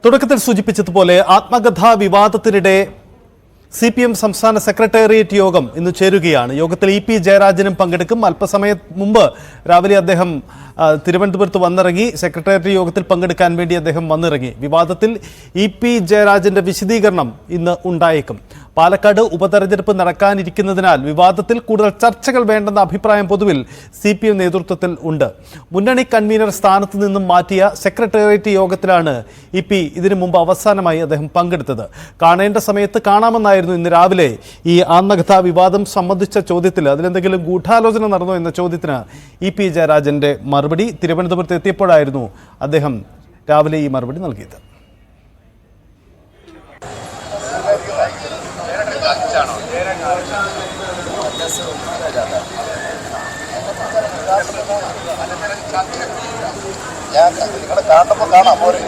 തുടക്കത്തിൽ സൂചിപ്പിച്ചതുപോലെ ആത്മകഥാ വിവാദത്തിനിടെ CPM സംസ്ഥാന സെക്രട്ടേറിയറ്റ് യോഗം ഇന്ന് ചേരുകയാണ്. യോഗത്തിൽ EP ജയരാജനും പങ്കെടുക്കും. അല്പസമയം മുമ്പ് രാവിലെ അദ്ദേഹം തിരുവനന്തപുരത്ത് വന്നിറങ്ങി. സെക്രട്ടേറിയറ്റ് യോഗത്തിൽ പങ്കെടുക്കാൻ വേണ്ടി അദ്ദേഹം വന്നിറങ്ങി. വിവാദത്തിൽ EP ജയരാജന്റെ വിശദീകരണം ഇന്ന് ഉണ്ടായേക്കും. പാലക്കാട് ഉപതെരഞ്ഞെടുപ്പ് നടക്കാനിരിക്കുന്നതിനാൽ വിവാദത്തിൽ കൂടുതൽ ചർച്ചകൾ വേണ്ടെന്ന അഭിപ്രായം പൊതുവിൽ CPM നേതൃത്വത്തിൽ ഉണ്ട്. മുന്നണി കൺവീനർ സ്ഥാനത്ത് നിന്നും മാറ്റിയ സെക്രട്ടേറിയറ്റ് യോഗത്തിലാണ് EP ഇതിനു മുമ്പ് അവസാനമായി അദ്ദേഹം പങ്കെടുത്തത്. കാണേണ്ട സമയത്ത് കാണാമെന്നായിരുന്നു ഇന്ന് രാവിലെ ഈ ആത്മകഥാ വിവാദം സംബന്ധിച്ച ചോദ്യത്തിൽ അതിലെന്തെങ്കിലും ഗൂഢാലോചന നടന്നോ എന്ന ചോദ്യത്തിന് EP ജയരാജന്റെ മറുപടി. തിരുവനന്തപുരത്ത് എത്തിയപ്പോഴായിരുന്നു അദ്ദേഹം രാവിലെ ഈ മറുപടി നൽകിയത്. നിങ്ങളെ കാണുമ്പോൾ കാണാം പോരെ.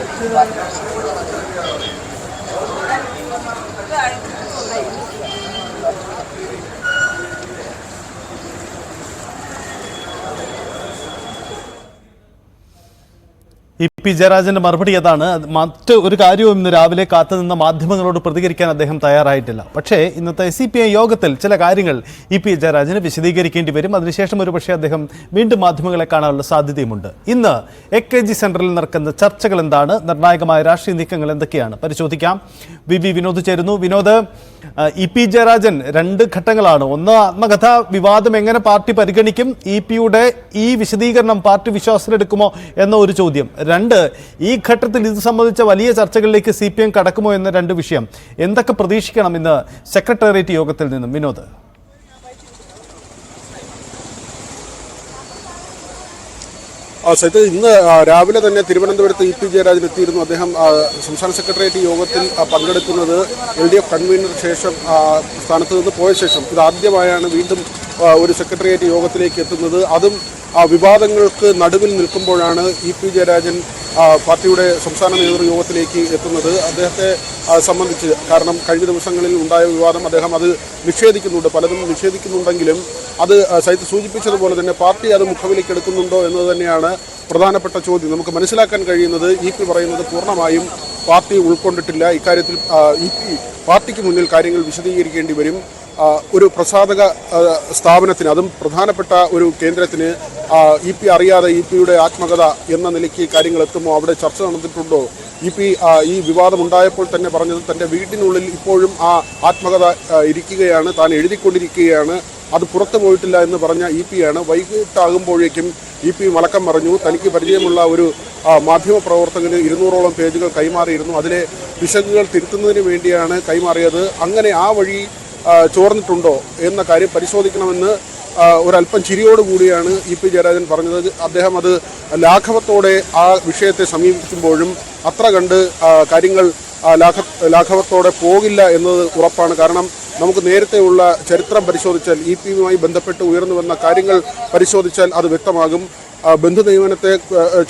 EP ജയരാജന്റെ മറുപടി അതാണ്. മറ്റ് ഒരു കാര്യവും ഇന്ന് രാവിലെ കാത്തുനിന്ന മാധ്യമങ്ങളോട് പ്രതികരിക്കാൻ അദ്ദേഹം തയ്യാറായിട്ടില്ല. പക്ഷേ ഇന്നത്തെ CPI യോഗത്തിൽ ചില കാര്യങ്ങൾ EP ജയരാജന് വിശദീകരിക്കേണ്ടി വരും. അതിനുശേഷം ഒരുപക്ഷെ അദ്ദേഹം വീണ്ടും മാധ്യമങ്ങളെ കാണാനുള്ള സാധ്യതയുമുണ്ട്. ഇന്ന് AKG സെന്ററിൽ നടക്കുന്ന ചർച്ചകൾ എന്താണ്, നിർണായകമായ രാഷ്ട്രീയ നീക്കങ്ങൾ എന്തൊക്കെയാണ് പരിശോധിക്കാം. VV വിനോദ് ചേരുന്നു. വിനോദ്, EP ജയരാജൻ രണ്ട് ഘട്ടങ്ങളാണ്. ഒന്ന്, ആത്മകഥാ വിവാദം എങ്ങനെ പാർട്ടി പരിഗണിക്കും, EP-യുടെ ഈ വിശദീകരണം പാർട്ടി വിശ്വാസത്തിലെടുക്കുമോ എന്ന ഒരു ചോദ്യം. രണ്ട്, ഈ ഘട്ടത്തിൽ ഇത് സംബന്ധിച്ച വലിയ ചർച്ചകളിലേക്ക് CPM കടക്കുമോ എന്ന രണ്ട് വിഷയം. എന്തൊക്കെ പ്രതീക്ഷിക്കണം ഇന്ന് സെക്രട്ടേറിയറ്റ് യോഗത്തിൽ നിന്നും വിനോദ്? സൈത്ത്, ഇന്ന് രാവിലെ തന്നെ തിരുവനന്തപുരത്ത് EP ജയരാജൻ എത്തിയിരുന്നു. അദ്ദേഹം സംസ്ഥാന സെക്രട്ടേറിയറ്റ് യോഗത്തിൽ പങ്കെടുക്കുന്നത് LDF കൺവീനർ ശേഷം സ്ഥാനത്ത് നിന്ന് പോയ ശേഷം ഇതാദ്യമായാണ് വീണ്ടും ഒരു സെക്രട്ടേറിയറ്റ് യോഗത്തിലേക്ക് എത്തുന്നത്. അതും വിവാദങ്ങൾക്ക് നടുവിൽ നിൽക്കുമ്പോഴാണ് EP ജയരാജൻ പാർട്ടിയുടെ സംസ്ഥാന നേതൃയോഗത്തിലേക്ക് എത്തുന്നത്. അദ്ദേഹത്തെ സംബന്ധിച്ച് കാരണം കഴിഞ്ഞ ദിവസങ്ങളിൽ ഉണ്ടായ വിവാദം അദ്ദേഹം അത് നിഷേധിക്കുന്നുണ്ട്. പലതും നിഷേധിക്കുന്നുണ്ടെങ്കിലും അത് സൈത്ത് സൂചിപ്പിച്ചതുപോലെ തന്നെ പാർട്ടി അത് മുഖവിലേക്ക് എടുക്കുന്നുണ്ടോ എന്നത് തന്നെയാണ് പ്രധാനപ്പെട്ട ചോദ്യം. നമുക്ക് മനസ്സിലാക്കാൻ കഴിയുന്നത് EP പറയുന്നത് പൂർണ്ണമായും പാർട്ടി ഉൾക്കൊണ്ടിട്ടില്ല. ഇക്കാര്യത്തിൽ EP പാർട്ടിക്ക് മുന്നിൽ കാര്യങ്ങൾ വിശദീകരിക്കേണ്ടി വരും. ഒരു പ്രസാധക സ്ഥാപനത്തിന്, അതും പ്രധാനപ്പെട്ട ഒരു കേന്ദ്രത്തിന് EP അറിയാതെ EP-യുടെ ആത്മകഥ എന്ന നിലയ്ക്ക് കാര്യങ്ങൾ എത്തുമോ, അവിടെ ചർച്ച നടന്നിട്ടുണ്ടോ? EP ഈ വിവാദമുണ്ടായപ്പോൾ തന്നെ പറഞ്ഞത് തൻ്റെ വീട്ടിനുള്ളിൽ ഇപ്പോഴും ആ ആത്മകഥ ഇരിക്കുകയാണ്, താൻ എഴുതിക്കൊണ്ടിരിക്കുകയാണ്, അത് പുറത്തു പോയിട്ടില്ല എന്ന് പറഞ്ഞ EP-യാണ്. വൈകിട്ടാകുമ്പോഴേക്കും EP മലക്കം പറഞ്ഞു. തനിക്ക് പരിചയമുള്ള ഒരു മാധ്യമപ്രവർത്തകന് 200ഓളം പേജുകൾ കൈമാറിയിരുന്നു. അതിലെ പിശകുകൾ തിരുത്തുന്നതിന് വേണ്ടിയാണ് കൈമാറിയത്. അങ്ങനെ ആ വഴി ചോർന്നിട്ടുണ്ടോ എന്ന കാര്യം പരിശോധിക്കണമെന്ന് ഒരല്പം ചിരിയോടുകൂടിയാണ് EP ജയരാജൻ പറഞ്ഞത്. അദ്ദേഹം അത് ലാഘവത്തോടെ ആ വിഷയത്തെ സമീപിക്കുമ്പോഴും അത്ര കണ്ട് കാര്യങ്ങൾ ലാഘവത്തോടെ പോകില്ല എന്നത് ഉറപ്പാണ്. കാരണം നമുക്ക് നേരത്തെയുള്ള ചരിത്രം പരിശോധിച്ചാൽ, EP-യുമായി ബന്ധപ്പെട്ട് ഉയർന്നു വന്ന കാര്യങ്ങൾ പരിശോധിച്ചാൽ അത് വ്യക്തമാകും. ബന്ധു നിയമനത്തെ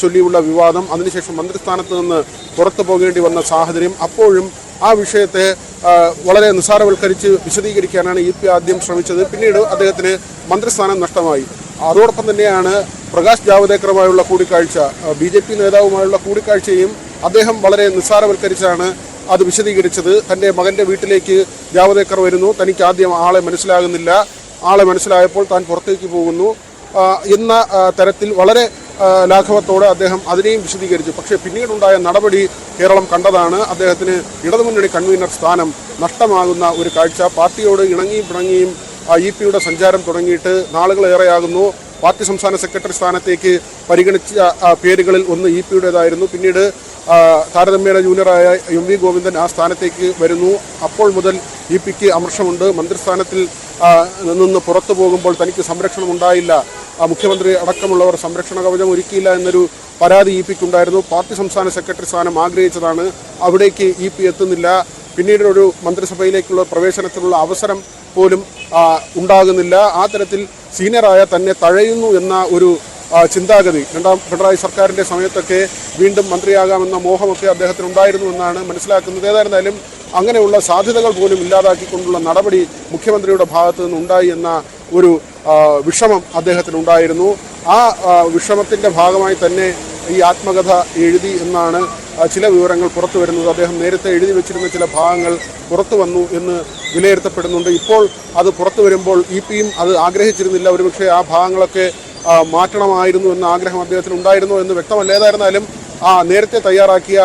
ചൊല്ലിയുള്ള വിവാദം, അതിനുശേഷം മന്ത്രിസ്ഥാനത്ത് നിന്ന് പുറത്തു പോകേണ്ടി വന്ന സാഹചര്യം, അപ്പോഴും ആ വിഷയത്തെ വളരെ നിസ്സാരവൽക്കരിച്ച് വിശദീകരിക്കാനാണ് EP ആദ്യം ശ്രമിച്ചത്. പിന്നീട് അദ്ദേഹത്തിന് മന്ത്രിസ്ഥാനം നഷ്ടമായി. അതോടൊപ്പം തന്നെയാണ് പ്രകാശ് ജാവദേക്കറുമായുള്ള കൂടിക്കാഴ്ച, BJP നേതാവുമായുള്ള കൂടിക്കാഴ്ചയും അദ്ദേഹം വളരെ നിസ്സാരവൽക്കരിച്ചാണ് അത് വിശദീകരിച്ചത്. തൻ്റെ മകൻ്റെ വീട്ടിലേക്ക് ജാവദേക്കർ വരുന്നു, തനിക്ക് ആദ്യം ആളെ മനസ്സിലാകുന്നില്ല, ആളെ മനസ്സിലായപ്പോൾ താൻ പുറത്തേക്ക് പോകുന്നു എന്ന തരത്തിൽ വളരെ ലാഘവത്തോടെ അദ്ദേഹം അതിനെയും വിശദീകരിച്ചു. പക്ഷേ പിന്നീടുണ്ടായ നടപടി കേരളം കണ്ടതാണ്. അദ്ദേഹത്തിന് ഇടതുമുന്നണി കൺവീനർ സ്ഥാനം നഷ്ടമാകുന്ന ഒരു കാഴ്ച. പാർട്ടിയോട് ഇണങ്ങിയും പിണങ്ങിയും EP-യുടെ സഞ്ചാരം തുടങ്ങിയിട്ട് നാളുകളേറെയാകുന്നു. പാർട്ടി സംസ്ഥാന സെക്രട്ടറി സ്ഥാനത്തേക്ക് പരിഗണിച്ച പേരുകളിൽ ഒന്ന് EP-യുടേതായിരുന്നു. പിന്നീട് താരതമ്യേന ജൂനിയറായ MV ഗോവിന്ദൻ ആ സ്ഥാനത്തേക്ക് വരുന്നു. അപ്പോൾ മുതൽ EP-ക്ക് അമർഷമുണ്ട്. മന്ത്രിസ്ഥാനത്തിൽ നിന്ന് പുറത്തു പോകുമ്പോൾ തനിക്ക് സംരക്ഷണം ഉണ്ടായില്ല, മുഖ്യമന്ത്രി അടക്കമുള്ളവർ സംരക്ഷണ കവചം ഒരുക്കിയില്ല എന്നൊരു പരാതി EP-ക്കുണ്ടായിരുന്നു. പാർട്ടി സംസ്ഥാന സെക്രട്ടറി സ്ഥാനം ആഗ്രഹിച്ചതാണ്, അവിടേക്ക് EP എത്തുന്നില്ല. പിന്നീട് ഒരു മന്ത്രിസഭയിലേക്കുള്ള പ്രവേശനത്തിനുള്ള അവസരം പോലും ഉണ്ടാകുന്നില്ല. ആ തരത്തിൽ സീനിയറായ തന്നെ തഴയുന്നു എന്ന ഒരു ചിന്താഗതി രണ്ടാം പിണറായി സർക്കാരിൻ്റെ സമയത്തൊക്കെ വീണ്ടും മന്ത്രിയാകാമെന്ന മോഹമൊക്കെ അദ്ദേഹത്തിനുണ്ടായിരുന്നു എന്നാണ് മനസ്സിലാക്കുന്നത്. ഏതായിരുന്നാലും അങ്ങനെയുള്ള സാധ്യതകൾ പോലും ഇല്ലാതാക്കിക്കൊണ്ടുള്ള നടപടി മുഖ്യമന്ത്രിയുടെ ഭാഗത്തു നിന്നുണ്ടായി എന്ന ഒരു വിഷമം അദ്ദേഹത്തിനുണ്ടായിരുന്നു. ആ വിഷമത്തിൻ്റെ ഭാഗമായി തന്നെ ഈ ആത്മകഥ എഴുതി എന്നാണ് ചില വിവരങ്ങൾ പുറത്തു വരുന്നത്. അദ്ദേഹം നേരത്തെ എഴുതി വെച്ചിരുന്ന ചില ഭാഗങ്ങൾ പുറത്തു വന്നു എന്ന് വിലയിരുത്തപ്പെടുന്നുണ്ട്. ഇപ്പോൾ അത് പുറത്തു വരുമ്പോൾ ഇപിയും അത് ആഗ്രഹിച്ചിരുന്നില്ല. ഒരുപക്ഷെ ആ ഭാഗങ്ങളൊക്കെ മാറ്റണമായിരുന്നു എന്ന ആഗ്രഹം അദ്ദേഹത്തിന് ഉണ്ടായിരുന്നോ എന്ന് വ്യക്തമല്ല. ഏതായിരുന്നാലും നേരത്തെ തയ്യാറാക്കിയ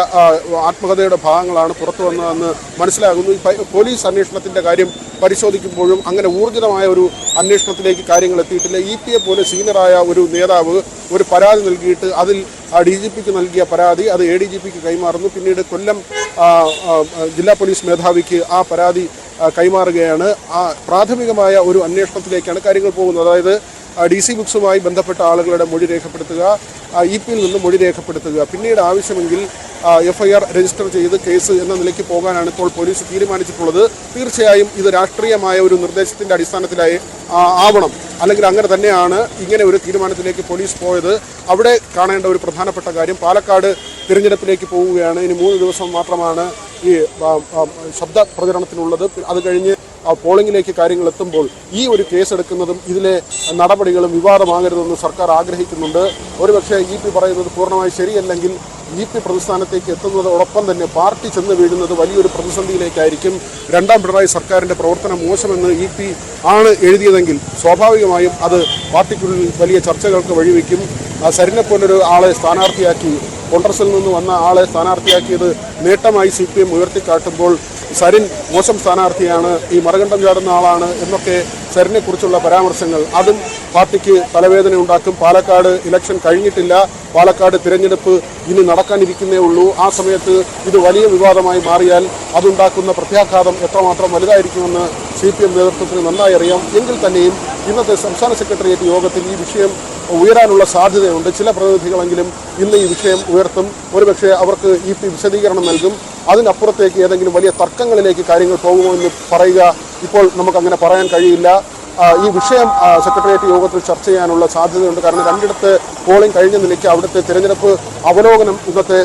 ആത്മകഥയുടെ ഭാഗങ്ങളാണ് പുറത്തു വന്നതെന്ന് മനസ്സിലാകുന്നു. പോലീസ് അന്വേഷണത്തിൻ്റെ കാര്യം പരിശോധിക്കുമ്പോഴും അങ്ങനെ ഊർജിതമായ ഒരു അന്വേഷണത്തിലേക്ക് കാര്യങ്ങൾ എത്തിയിട്ടില്ല. ഇപിയെ പോലെ സീനിയറായ ഒരു നേതാവ് ഒരു പരാതി നൽകിയിട്ട് അതിൽ DGPക്ക് നൽകിയ പരാതി അത് ADGPക്ക് കൈമാറുന്നു. പിന്നീട് കൊല്ലം ജില്ലാ പോലീസ് മേധാവിക്ക് ആ പരാതി കൈമാറുകയാണ്. പ്രാഥമികമായ ഒരു അന്വേഷണത്തിലേക്കാണ് കാര്യങ്ങൾ പോകുന്നത്. അതായത് DC ബുക്സുമായി ബന്ധപ്പെട്ട ആളുകളുടെ മൊഴി രേഖപ്പെടുത്തുക, ഇപിയിൽ നിന്ന് മൊഴി രേഖപ്പെടുത്തുക, പിന്നീട് ആവശ്യമെങ്കിൽ FIR രജിസ്റ്റർ ചെയ്ത് കേസ് എന്ന നിലയ്ക്ക് പോകാനാണ് ഇപ്പോൾ പോലീസ് തീരുമാനിച്ചിട്ടുള്ളത്. തീർച്ചയായും ഇത് രാഷ്ട്രീയമായ ഒരു നിർദ്ദേശത്തിൻ്റെ അടിസ്ഥാനത്തിലായി ആവണം, അല്ലെങ്കിൽ അങ്ങനെ തന്നെയാണ് ഇങ്ങനെ ഒരു തീരുമാനത്തിലേക്ക് പോലീസ് പോയത്. അവിടെ കാണേണ്ട ഒരു പ്രധാനപ്പെട്ട കാര്യം, പാലക്കാട് തിരഞ്ഞെടുപ്പിലേക്ക് പോവുകയാണ്. ഇനി 3 ദിവസം മാത്രമാണ് ഈ ശബ്ദ പ്രചരണത്തിനുള്ളത്. അത് കഴിഞ്ഞ് പോളിംഗിലേക്ക് കാര്യങ്ങൾ എത്തുമ്പോൾ ഈ ഒരു കേസെടുക്കുന്നതും ഇതിലെ നടപടികളും വിവാദമാകരുതെന്ന് സർക്കാർ ആഗ്രഹിക്കുന്നുണ്ട്. ഒരുപക്ഷെ EP പറയുന്നത് പൂർണ്ണമായി ശരിയല്ലെങ്കിൽ EP പ്രതിസ്ഥാനത്തേക്ക് എത്തുന്നതോടൊപ്പം തന്നെ പാർട്ടി ചെന്ന് വീഴുന്നത് വലിയൊരു പ്രതിസന്ധിയിലേക്കായിരിക്കും. രണ്ടാം പിണറായി സർക്കാരിൻ്റെ പ്രവർത്തനം മോശമെന്ന് EP ആണ് എഴുതിയതെങ്കിൽ സ്വാഭാവികമായും അത് പാർട്ടിക്കുള്ളിൽ വലിയ ചർച്ചകൾക്ക് വഴിവെക്കും. സരിനെ പോലൊരു ആളെ സ്ഥാനാർത്ഥിയാക്കി, കോൺഗ്രസിൽ നിന്ന് വന്ന ആളെ സ്ഥാനാർത്ഥിയാക്കിയത് നേട്ടമായി CPM ഉയർത്തിക്കാട്ടുമ്പോൾ സരിൻ മോശം സ്ഥാനാർത്ഥിയാണ്, ഈ മറുകണ്ഠം ചാടുന്ന ആളാണ് എന്നൊക്കെ സരിനെക്കുറിച്ചുള്ള പരാമർശങ്ങൾ അതും പാർട്ടിക്ക് തലവേദന ഉണ്ടാക്കും. പാലക്കാട് ഇലക്ഷൻ കഴിഞ്ഞിട്ടില്ല, പാലക്കാട് തിരഞ്ഞെടുപ്പ് ഇനി നടക്കാനിരിക്കുന്നേ ഉള്ളൂ. ആ സമയത്ത് ഇത് വലിയ വിവാദമായി മാറിയാൽ അതുണ്ടാക്കുന്ന പ്രത്യാഘാതം എത്രമാത്രം വലുതായിരിക്കുമെന്ന് CPM നേതൃത്വത്തിന് നന്നായി അറിയാം. എങ്കിൽ തന്നെയും ഇന്നത്തെ സംസ്ഥാന സെക്രട്ടേറിയറ്റ് യോഗത്തിൽ ഈ വിഷയം ഉയരാനുള്ള സാധ്യതയുണ്ട്. ചില പ്രതിനിധികളെങ്കിലും ഇന്ന് ഈ വിഷയം ഉയർത്തും. ഒരുപക്ഷെ അവർക്ക് EP വിശദീകരണം നൽകും. അതിനപ്പുറത്തേക്ക് ഏതെങ്കിലും വലിയ തർക്കങ്ങളിലേക്ക് കാര്യങ്ങൾ പോകുമോ എന്ന് പറയുക ഇപ്പോൾ നമുക്കങ്ങനെ പറയാൻ കഴിയില്ല. ഈ വിഷയം സെക്രട്ടേറിയറ്റ് യോഗത്തിൽ ചർച്ച ചെയ്യാനുള്ള സാധ്യതയുണ്ട്. കാരണം രണ്ടിടത്ത് പോളിംഗ് കഴിഞ്ഞ നിലയ്ക്ക് അവിടുത്തെ തിരഞ്ഞെടുപ്പ് അവലോകനം ഇന്നത്തെ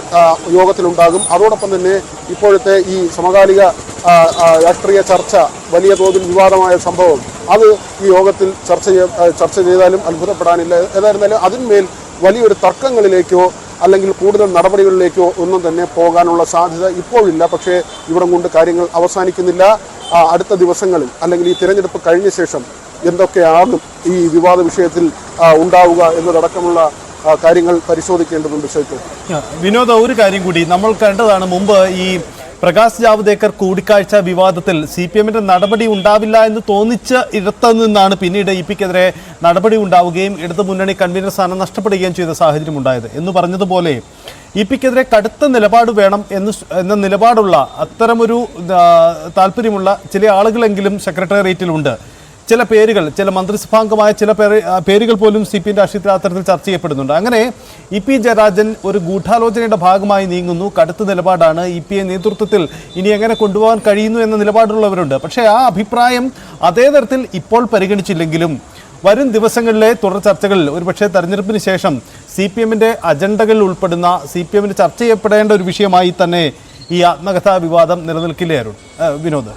യോഗത്തിലുണ്ടാകും. അതോടൊപ്പം തന്നെ ഇപ്പോഴത്തെ ഈ സമകാലിക രാഷ്ട്രീയ ചർച്ച, വലിയ തോതിൽ വിവാദമായ സംഭവം, അത് ഈ യോഗത്തിൽ ചർച്ച ചെയ്താലും അത്ഭുതപ്പെടാനില്ല. ഏതായിരുന്നാലും അതിന്മേൽ വലിയൊരു തർക്കങ്ങളിലേക്കോ അല്ലെങ്കിൽ കൂടുതൽ നടപടികളിലേക്കോ ഒന്നും തന്നെ പോകാനുള്ള സാധ്യത ഇപ്പോഴില്ല. പക്ഷേ ഇവിടം കൊണ്ട് കാര്യങ്ങൾ അവസാനിക്കുന്നില്ല. അടുത്ത ദിവസങ്ങളിൽ അല്ലെങ്കിൽ ഈ തിരഞ്ഞെടുപ്പ് കഴിഞ്ഞ ശേഷം എന്തൊക്കെയാകും ഈ വിവാദ വിഷയത്തിൽ ഉണ്ടാവുക എന്നതടക്കമുള്ള കാര്യങ്ങൾ പരിശോധിക്കേണ്ടതുണ്ട്. വിനോദ, ഒരു കാര്യം കൂടി നമ്മൾ കണ്ടതാണ്. മുമ്പ് ഈ പ്രകാശ് ജാവ്ദേക്കർ കൂടിക്കാഴ്ച വിവാദത്തിൽ CPMന്റെ നടപടി ഉണ്ടാവില്ല എന്ന് തോന്നിച്ച ഇടത്തു നിന്നാണ് പിന്നീട് EPക്കെതിരെ നടപടി ഉണ്ടാവുകയും ഇടതു മുന്നണി കൺവീനർ സ്ഥാനം നഷ്ടപ്പെടുകയും ചെയ്ത സാഹചര്യം ഉണ്ടായത്. എന്ന് പറഞ്ഞതുപോലെ EPക്കെതിരെ കടുത്ത നിലപാട് വേണം എന്ന നിലപാടുള്ള അത്തരമൊരു താല്പര്യമുള്ള ചില ആളുകളെങ്കിലും സെക്രട്ടേറിയറ്റിലുണ്ട്. ചില പേരുകൾ, ചില മന്ത്രിസഭാംഗമായ ചില പേരുകൾ പോലും CPM രാഷ്ട്രീയത്തിൽ അത്തരത്തിൽ ചർച്ച ചെയ്യപ്പെടുന്നുണ്ട്. അങ്ങനെ EP ജയരാജൻ ഒരു ഗൂഢാലോചനയുടെ ഭാഗമായി നീങ്ങുന്നു. കടുത്ത നിലപാടാണ്. EPയെ നേതൃത്വത്തിൽ ഇനി എങ്ങനെ കൊണ്ടുപോകാൻ കഴിയുന്നു എന്ന നിലപാടുള്ളവരുണ്ട്. പക്ഷേ ആ അഭിപ്രായം അതേ തരത്തിൽ ഇപ്പോൾ പരിഗണിച്ചില്ലെങ്കിലും വരും ദിവസങ്ങളിലെ തുടർ ചർച്ചകളിൽ ഒരുപക്ഷെ തെരഞ്ഞെടുപ്പിന് ശേഷം CPMന്റെ അജണ്ടകളിൽ ഉൾപ്പെടുന്ന, CPMന് ചർച്ച ചെയ്യപ്പെടേണ്ട ഒരു വിഷയമായി തന്നെ ഈ ആത്മകഥാ വിവാദം നിലനിൽക്കില്ലേ വിനോദ്?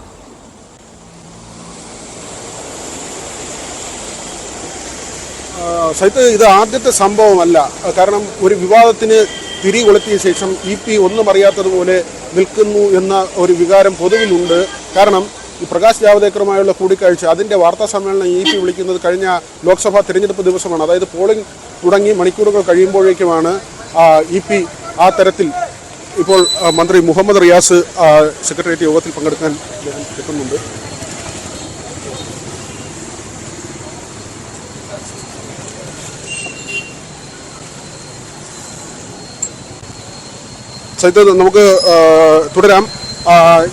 ഇത് ആദ്യത്തെ സംഭവമല്ല. കാരണം ഒരു വിവാദത്തിന് തിരി കൊളുത്തിയ ശേഷം EP ഒന്നും അറിയാത്തതുപോലെ നിൽക്കുന്നു എന്ന ഒരു വികാരം പൊതുവിലുണ്ട്. കാരണം ഈ പ്രകാശ് ജാവ്ദേക്കറുമായുള്ള കൂടിക്കാഴ്ച, അതിൻ്റെ വാർത്താ സമ്മേളനം EP വിളിക്കുന്നത് കഴിഞ്ഞ ലോക്സഭാ തിരഞ്ഞെടുപ്പ് ദിവസമാണ്. അതായത് പോളിംഗ് തുടങ്ങി മണിക്കൂറുകൾ കഴിയുമ്പോഴേക്കുമാണ് EP ആ തരത്തിൽ. ഇപ്പോൾ മന്ത്രി മുഹമ്മദ് റിയാസ് സെക്രട്ടേറിയറ്റ് യോഗത്തിൽ പങ്കെടുക്കാൻ എത്തുന്നുണ്ട്. നമുക്ക് തുടരാം.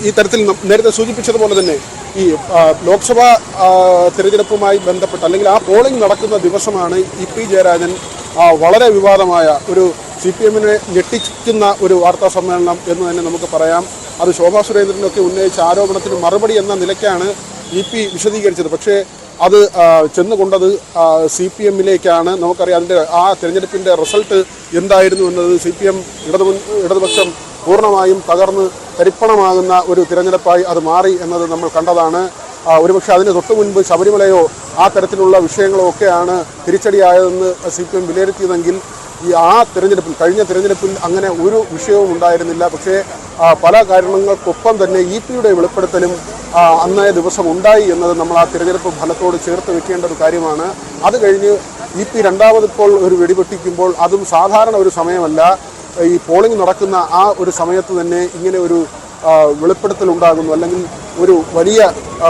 ഈ തരത്തിൽ നേരത്തെ സൂചിപ്പിച്ചതുപോലെ തന്നെ ഈ ലോക്സഭാ തിരഞ്ഞെടുപ്പുമായി ബന്ധപ്പെട്ട് അല്ലെങ്കിൽ ആ പോളിംഗ് നടക്കുന്ന ദിവസമാണ് EP ജയരാജൻ വളരെ വിവാദമായ ഒരു CPMനെ ഞെട്ടിക്കുന്ന ഒരു വാർത്താ സമ്മേളനം എന്ന് തന്നെ നമുക്ക് പറയാം. അത് ശോഭാ സുരേന്ദ്രനൊക്കെ ഉന്നയിച്ച ആരോപണത്തിന് മറുപടി എന്ന നിലയ്ക്കാണ് EP വിശദീകരിച്ചത്. പക്ഷേ അത് ചെന്നുകൊണ്ടത് CPMലേക്കാണ്. നമുക്കറിയാം അതിൻ്റെ ആ തിരഞ്ഞെടുപ്പിൻ്റെ റിസൾട്ട് എന്തായിരുന്നു എന്നത്. CPM ഇടതുപക്ഷം പൂർണ്ണമായും തകർന്ന് തരിപ്പണമാകുന്ന ഒരു തിരഞ്ഞെടുപ്പായി അത് മാറി എന്നത് നമ്മൾ കണ്ടതാണ്. ഒരുപക്ഷെ അതിന് തൊട്ടു മുൻപ് ശബരിമലയോ ആ തരത്തിലുള്ള വിഷയങ്ങളോ ഒക്കെയാണ് തിരിച്ചടിയായതെന്ന് CPM വിലയിരുത്തിയതെങ്കിൽ കഴിഞ്ഞ തിരഞ്ഞെടുപ്പിൽ അങ്ങനെ ഒരു വിഷയവും ഉണ്ടായിരുന്നില്ല. പക്ഷേ പല കാരണങ്ങൾക്കൊപ്പം തന്നെ ഇപിയുടെ വെളിപ്പെടുത്തലും അന്നേ ദിവസം ഉണ്ടായി എന്നത് നമ്മൾ ആ തിരഞ്ഞെടുപ്പ് ഫലത്തോട് ചേർത്ത് വെക്കേണ്ട ഒരു കാര്യമാണ്. അത് കഴിഞ്ഞ് ഇപി രണ്ടാമതിപ്പോൾ ഒരു വെടിപൊട്ടിക്കുമ്പോൾ അതും സാധാരണ ഒരു സമയമല്ല. ഈ പോളിംഗ് നടക്കുന്ന ആ ഒരു സമയത്ത് തന്നെ ഇങ്ങനെ ഒരു വെളിപ്പെടുത്തൽ ഉണ്ടാകുന്നു, അല്ലെങ്കിൽ ഒരു വലിയ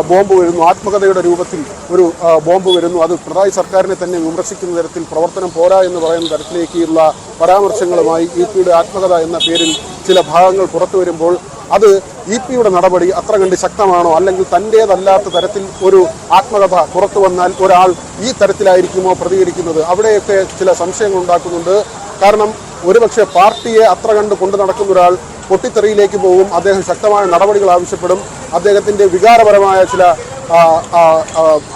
ബോംബ് വരുന്നു, ആത്മകഥയുടെ രൂപത്തിൽ ഒരു ബോംബ് വരുന്നു. അത് പിണറായി സർക്കാരിനെ തന്നെ വിമർശിക്കുന്ന തരത്തിൽ, പ്രവർത്തനം പോരാ എന്ന് പറയുന്ന തരത്തിലേക്കുള്ള പരാമർശങ്ങളുമായി ഇപിയുടെ ആത്മകഥ എന്ന പേരിൽ ചില ഭാഗങ്ങൾ പുറത്തു വരുമ്പോൾ അത് ഇപിയുടെ നടപടി അത്ര കണ്ട് ശക്തമാണോ, അല്ലെങ്കിൽ തൻ്റേതല്ലാത്ത തരത്തിൽ ഒരു ആത്മകഥ പുറത്തു വന്നാൽ ഒരാൾ ഈ തരത്തിലായിരിക്കുമോ പ്രതികരിക്കുന്നത്? അവിടെയൊക്കെ ചില സംശയങ്ങൾ ഉണ്ടാക്കുന്നുണ്ട്. കാരണം ഒരുപക്ഷെ പാർട്ടിയെ അത്ര കണ്ട് കൊണ്ടു നടക്കുന്ന ഒരാൾ പൊട്ടിത്തെറിയിലേക്ക് പോകും, അദ്ദേഹം ശക്തമായ നടപടികൾ ആവശ്യപ്പെടും, അദ്ദേഹത്തിൻ്റെ വികാരപരമായ ചില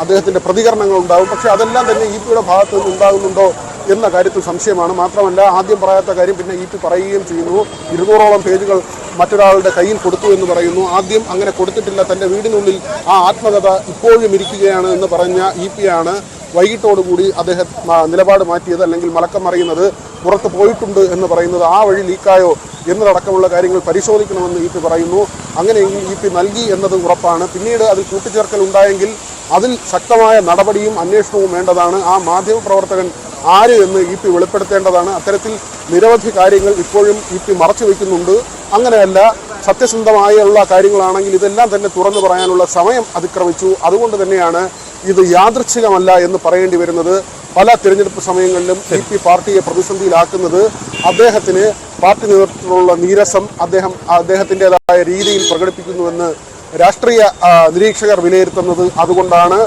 അദ്ദേഹത്തിൻ്റെ പ്രതികരണങ്ങൾ ഉണ്ടാകും. പക്ഷേ അതെല്ലാം തന്നെ ഇപിയുടെ ഭാഗത്ത് നിന്ന് ഉണ്ടാകുന്നുണ്ടോ എന്ന കാര്യത്തിൽ സംശയമാണ്. മാത്രമല്ല, ആദ്യം പറയാത്ത കാര്യം പിന്നെ ഇപി പറയുകയും ചെയ്യുന്നു. 200ഓളം പേജുകൾ മറ്റൊരാളുടെ കയ്യിൽ കൊടുത്തു എന്ന് പറയുന്നു. ആദ്യം അങ്ങനെ കൊടുത്തിട്ടില്ല, തൻ്റെ വീടിനുള്ളിൽ ആ ആത്മകഥ ഇപ്പോഴും ഇരിക്കുകയാണ് എന്ന് പറഞ്ഞ ഇപിയാണ് വൈകിട്ടോടുകൂടി അദ്ദേഹം നിലപാട് മാറ്റിയത്, അല്ലെങ്കിൽ മലക്കം മറിയുന്നത്, പുറത്ത് പോയിട്ടുണ്ട് എന്ന് പറയുന്നത്. ആ വഴി ലീക്കായോ എന്നതടക്കമുള്ള കാര്യങ്ങൾ പരിശോധിക്കണമെന്ന് ഇപി പറയുന്നു. അങ്ങനെയെങ്കിൽ ഇപി നൽകി എന്നത് ഉറപ്പാണ്. പിന്നീട് അതിൽ കൂട്ടിച്ചേർക്കൽ ഉണ്ടായെങ്കിൽ അതിൽ ശക്തമായ നടപടിയും അന്വേഷണവും വേണ്ടതാണ്. ആ മാധ്യമപ്രവർത്തകൻ ആര് എന്ന് ഇപി വെളിപ്പെടുത്തേണ്ടതാണ്. അത്തരത്തിൽ നിരവധി കാര്യങ്ങൾ ഇപ്പോഴും ഇപി മറച്ചു വയ്ക്കുന്നുണ്ട്. അങ്ങനെയല്ല, സത്യസന്ധമായുള്ള കാര്യങ്ങളാണെങ്കിൽ ഇതെല്ലാം തന്നെ തുറന്നു പറയാനുള്ള സമയം അതിക്രമിച്ചു. അതുകൊണ്ട് തന്നെയാണ് ഇത് യാദൃച്ഛികമല്ല എന്ന് പറയേണ്ടി വരുന്നത്. പല തിരഞ്ഞെടുപ്പ് സമയങ്ങളിലും ഇപി പാർട്ടിയെ പ്രതിസന്ധിയിലാക്കുന്നത് അദ്ദേഹത്തിന് പാർട്ടി നേതൃത്വത്തിലുള്ള നീരസം അദ്ദേഹത്തിൻ്റെതായ രീതിയിൽ പ്രകടിപ്പിക്കുന്നുവെന്ന് രാഷ്ട്രീയ നിരീക്ഷകർ വിലയിരുത്തുന്നത്. അതുകൊണ്ടാണ്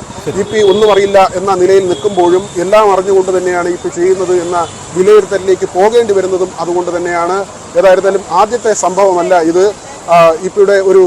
ഇപി ഒന്നും അറിയില്ല എന്ന നിലയിൽ നിൽക്കുമ്പോഴും എല്ലാം അറിഞ്ഞുകൊണ്ട് തന്നെയാണ് ഇപി ചെയ്യുന്നത് എന്ന വിലയിരുത്തലിലേക്ക് പോകേണ്ടി വരുന്നതും അതുകൊണ്ട് തന്നെയാണ്. ഏതായിരുന്നാലും ആദ്യത്തെ സംഭവമല്ല ഇത്. ഇപിയുടെ ഒരു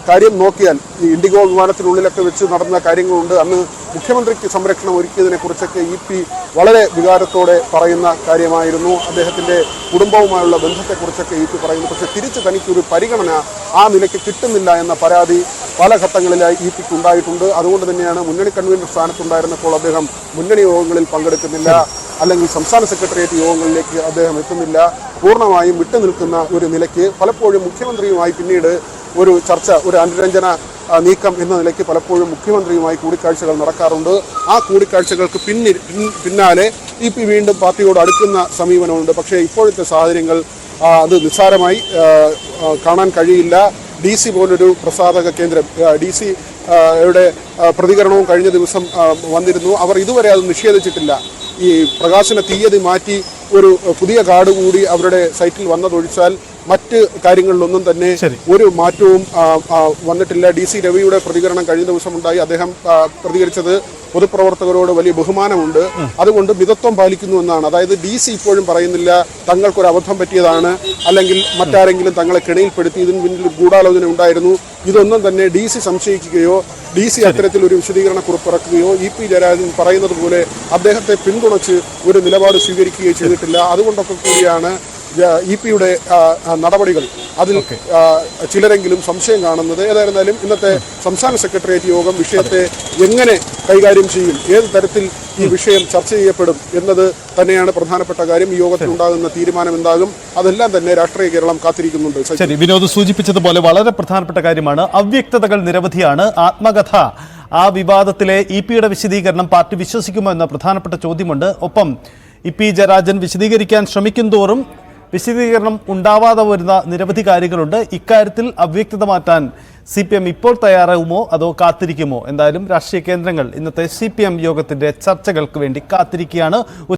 കാര്യം നോക്കിയാൽ ഈ ഇൻഡിഗോ വിമാനത്തിനുള്ളിലൊക്കെ വെച്ച് നടന്ന കാര്യങ്ങളുണ്ട്. അന്ന് മുഖ്യമന്ത്രിക്ക് സംരക്ഷണം ഒരുക്കിയതിനെ കുറിച്ചൊക്കെ ഇപി വളരെ വികാരത്തോടെ പറയുന്ന കാര്യമായിരുന്നു. അദ്ദേഹത്തിൻ്റെ കുടുംബവുമായുള്ള ബന്ധത്തെക്കുറിച്ചൊക്കെ ഇപി പറയുന്നു. പക്ഷേ തിരിച്ച് തനിക്കൊരു പരിഗണന ആ നിലയ്ക്ക് കിട്ടുന്നില്ല എന്ന പരാതി പല ഘട്ടങ്ങളിലായി ഇപിക്ക് ഉണ്ടായിട്ടുണ്ട്. അതുകൊണ്ട് തന്നെയാണ് മുന്നണി കൺവീനർ സ്ഥാനത്തുണ്ടായിരുന്നപ്പോൾ അദ്ദേഹം മുന്നണി യോഗങ്ങളിൽ പങ്കെടുക്കുന്നില്ല, അല്ലെങ്കിൽ സംസ്ഥാന സെക്രട്ടേറിയറ്റ് യോഗങ്ങളിലേക്ക് അദ്ദേഹം എത്തുന്നില്ല. പൂർണ്ണമായും വിട്ടുനിൽക്കുന്ന ഒരു നിലയ്ക്ക് പലപ്പോഴും മുഖ്യമന്ത്രിയുമായി പിന്നീട് ഒരു ചർച്ച, ഒരു അനുരഞ്ജന നീക്കം എന്ന നിലയ്ക്ക് പലപ്പോഴും മുഖ്യമന്ത്രിയുമായി കൂടിക്കാഴ്ചകൾ നടക്കാറുണ്ട്. ആ കൂടിക്കാഴ്ചകൾക്ക് പിന്നാലെ ഇപി വീണ്ടും പാർട്ടിയോട് അടുക്കുന്ന സമീപനമുണ്ട്. പക്ഷേ ഇപ്പോഴത്തെ സാഹചര്യങ്ങൾ അത് നിസ്സാരമായി കാണാൻ കഴിയില്ല. DC പോലൊരു പ്രസാധക കേന്ദ്രം, DC യുടെ പ്രതികരണവും കഴിഞ്ഞ ദിവസം വന്നിരുന്നു. അവർ ഇതുവരെ അത് നിഷേധിച്ചിട്ടില്ല. ഈ പ്രകാശന തീയതി മാറ്റി ഒരു പുതിയ കാർഡ് കൂടി അവരുടെ സൈറ്റിൽ വന്നതൊഴിച്ചാൽ മറ്റ് കാര്യങ്ങളിലൊന്നും തന്നെ ഒരു മാറ്റവും വന്നിട്ടില്ല. DC രവിയുടെ പ്രതികരണം കഴിഞ്ഞ ദിവസം ഉണ്ടായി. അദ്ദേഹം പ്രതികരിച്ചത് പൊതുപ്രവർത്തകരോട് വലിയ ബഹുമാനമുണ്ട്, അതുകൊണ്ട് മിതത്വം പാലിക്കുന്നു എന്നാണ്. അതായത് DC ഇപ്പോഴും പറയുന്നില്ല തങ്ങൾക്കൊരു അബദ്ധം പറ്റിയതാണ്, അല്ലെങ്കിൽ മറ്റാരെങ്കിലും തങ്ങളെ കെണിയിൽപ്പെടുത്തി ഇതിന് പിന്നിൽ ഗൂഢാലോചന ഉണ്ടായിരുന്നു. ഇതൊന്നും തന്നെ DC സംശയിക്കുകയോ DC അത്തരത്തിൽ ഒരു വിശദീകരണ കുറിപ്പിറക്കുകയോ ഇപി ജയരാജൻ പറയുന്നത് പോലെ അദ്ദേഹത്തെ പിന്തുണച്ച് ഒരു നിലപാട് സ്വീകരിക്കുകയോ ചെയ്തിട്ടില്ല. അതുകൊണ്ടൊക്കെ കൂടിയാണ് ഇപിയുടെ നടപടികൾ അതിൽ ചിലരെങ്കിലും സംശയം കാണുന്നത്. ഏതായിരുന്നാലും ഇന്നത്തെ സംസ്ഥാന സെക്രട്ടേറിയറ്റ് യോഗം വിഷയത്തെ എങ്ങനെ കൈകാര്യം ചെയ്യും, ഏത് തരത്തിൽ ഈ വിഷയം ചർച്ച ചെയ്യപ്പെടും എന്നത് തന്നെയാണ് പ്രധാനപ്പെട്ട കാര്യം. ഈ യോഗത്തിൽ ഉണ്ടാകുന്ന തീരുമാനം എന്താകും, അതെല്ലാം തന്നെ രാഷ്ട്രീയ കേരളം കാത്തിരിക്കുന്നുണ്ട്. ശരി, വിനോദ് സൂചിപ്പിച്ചതുപോലെ വളരെ പ്രധാനപ്പെട്ട കാര്യമാണ്. അവ്യക്തതകൾ നിരവധിയാണ്. ആത്മകഥ, ആ വിവാദത്തിലെ ഇപിയുടെ വിശദീകരണം പാർട്ടി വിശ്വസിക്കുമോ എന്ന പ്രധാനപ്പെട്ട ചോദ്യമുണ്ട്. ഒപ്പം ഇപി ജയരാജൻ വിശദീകരിക്കാൻ ശ്രമിക്കും തോറും വിശദീകരണം ഉണ്ടാവാതെ വരുന്ന നിരവധി കാര്യങ്ങളുണ്ട്. ഇക്കാര്യത്തിൽ അവ്യക്തത മാറ്റാൻ CPM ഇപ്പോൾ തയ്യാറാകുമോ അതോ കാത്തിരിക്കുമോ? എന്തായാലും രാഷ്ട്രീയ കേന്ദ്രങ്ങൾ ഇന്നത്തെ CPM യോഗത്തിന്റെ ചർച്ചകൾക്ക് വേണ്ടി കാത്തിരിക്കുകയാണ്.